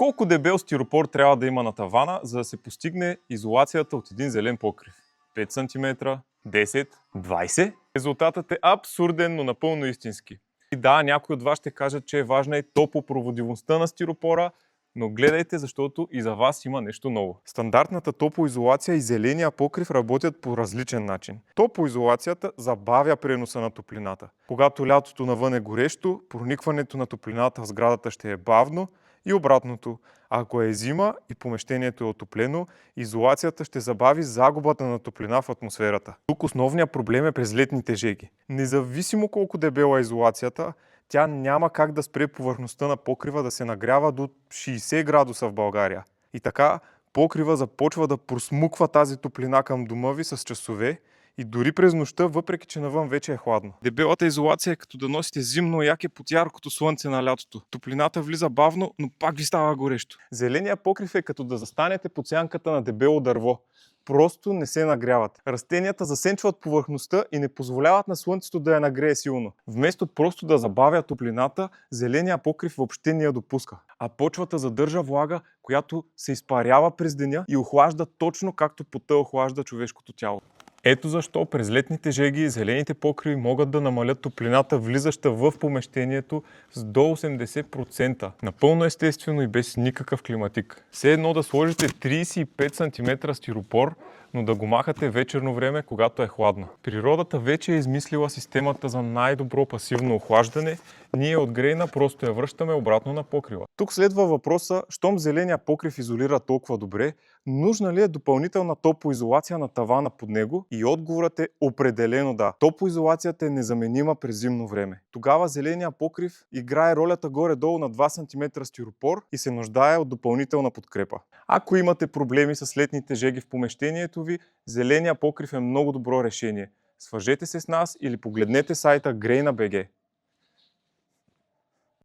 Колко дебел стиропор трябва да има на тавана, за да се постигне изолацията от един зелен покрив? 5 см, 10, 20? Резултатът е абсурден, но напълно истински. И да, някои от вас ще кажат, че е важна и топлопроводимостта на стиропора, но гледайте, защото и за вас има нещо ново. Стандартната топлоизолация и зеления покрив работят по различен начин. Топлоизолацията забавя преноса на топлината. Когато лятото навън е горещо, проникването на топлината в сградата ще е бавно и обратното. Ако е зима и помещението е отоплено, изолацията ще забави загубата на топлина в атмосферата. Тук основният проблем е през летните жеги. Независимо колко дебела е изолацията, тя няма как да спре повърхността на покрива да се нагрява до 60 градуса в България. И така покрива започва да просмуква тази топлина към дома ви с часове и дори през нощта, въпреки че навън вече е хладно. Дебелата изолация е като да носите зимно яке под яркото слънце на лятото. Топлината влиза бавно, но пак ви става горещо. Зеления покрив е като да застанете под сянката на дебело дърво. Просто не се нагряват. Растенията засенчват повърхността и не позволяват на слънцето да я нагрее силно. Вместо просто да забавя топлината, зеления покрив въобще не я допуска. А почвата задържа влага, която се изпарява през деня и охлажда точно както потът охлажда човешкото тяло. Ето защо през летните жеги зелените покриви могат да намалят топлината, влизаща в помещението с до 80%. Напълно естествено и без никакъв климатик. Все едно да сложите 35 см стиропор, но да го махате вечерно време, когато е хладно. Природата вече е измислила системата за най-добро пасивно охлаждане. Ние от Грейна просто я връщаме обратно на покрива. Тук следва въпроса, щом зеления покрив изолира толкова добре, нужна ли е допълнителна топлоизолация на тавана под него? И отговорът е определено да. Топлоизолацията е незаменима през зимно време. Тогава зеления покрив играе ролята горе-долу на 2 см стиропор и се нуждае от допълнителна подкрепа. Ако имате проблеми с летните жеги в помещението ви, зеления покрив е много добро решение. Свържете се с нас или погледнете сайта Greyna.bg.